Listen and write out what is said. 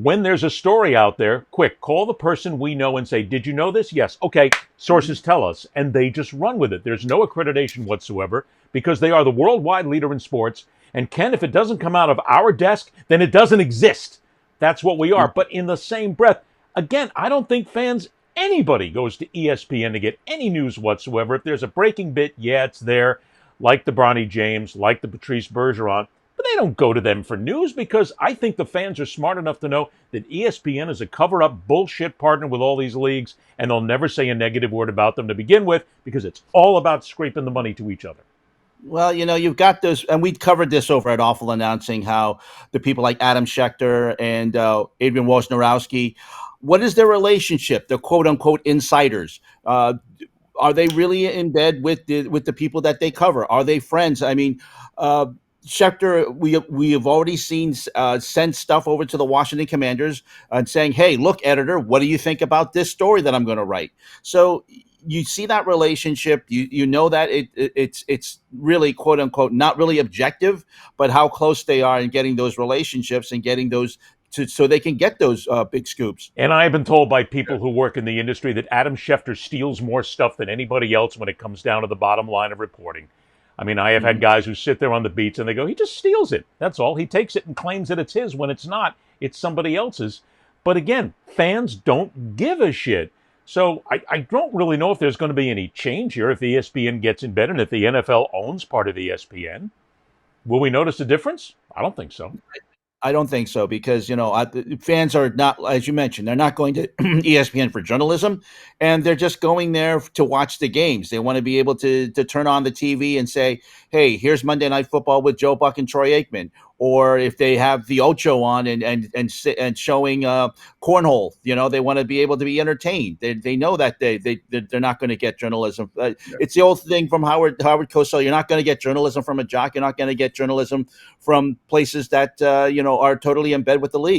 when there's a story out there, quick, call the person we know and say, did you know this? Yes. Okay, sources tell us. And they just run with it. There's no accreditation whatsoever because they are the worldwide leader in sports. And Ken, if it doesn't come out of our desk, then it doesn't exist. That's what we are. But in the same breath, again, I don't think fans, anybody goes to ESPN to get any news whatsoever. If there's a breaking bit, yeah, it's there, like the Bronny James, like the Patrice Bergeron. But they don't go to them for news because I think the fans are smart enough to know that ESPN is a cover-up bullshit partner with all these leagues, and they'll never say a negative word about them to begin with because it's all about scraping the money to each other. Well, you've got those, and we covered this over at Awful Announcing, how the people like Adam Schechter and Adrian Wojnarowski, what is their relationship? They're quote unquote insiders. Are they really in bed with the people that they cover? Are they friends? I mean, uh, Schechter, we have already seen send stuff over to the Washington Commanders and saying, "Hey, look, editor, what do you think about this story that I'm going to write?" So you see that relationship. You know that it's really quote unquote not really objective, but how close they are in getting those relationships and getting those so they can get those big scoops. And I have been told by people who work in the industry that Adam Schefter steals more stuff than anybody else when it comes down to the bottom line of reporting. I mean, I have had guys who sit there on the beats and they go, he just steals it. That's all. He takes it and claims that it's his when it's not. It's somebody else's. But again, fans don't give a shit. So I don't really know if there's going to be any change here if ESPN gets in bed and if the NFL owns part of ESPN. Will we notice a difference? I don't think so. I don't think so because fans are not, as you mentioned, they're not going to ESPN for journalism, and they're just going there to watch the games. They want to be able to turn on the TV and say, "Hey, here's Monday Night Football with Joe Buck and Troy Aikman," or if they have the Ocho on and showing cornhole, they want to be able to be entertained. They know that they're not going to get journalism. It's the old thing from Howard Cosell. You're not going to get journalism from a jock. You're not going to get journalism from places that are totally in bed with the league.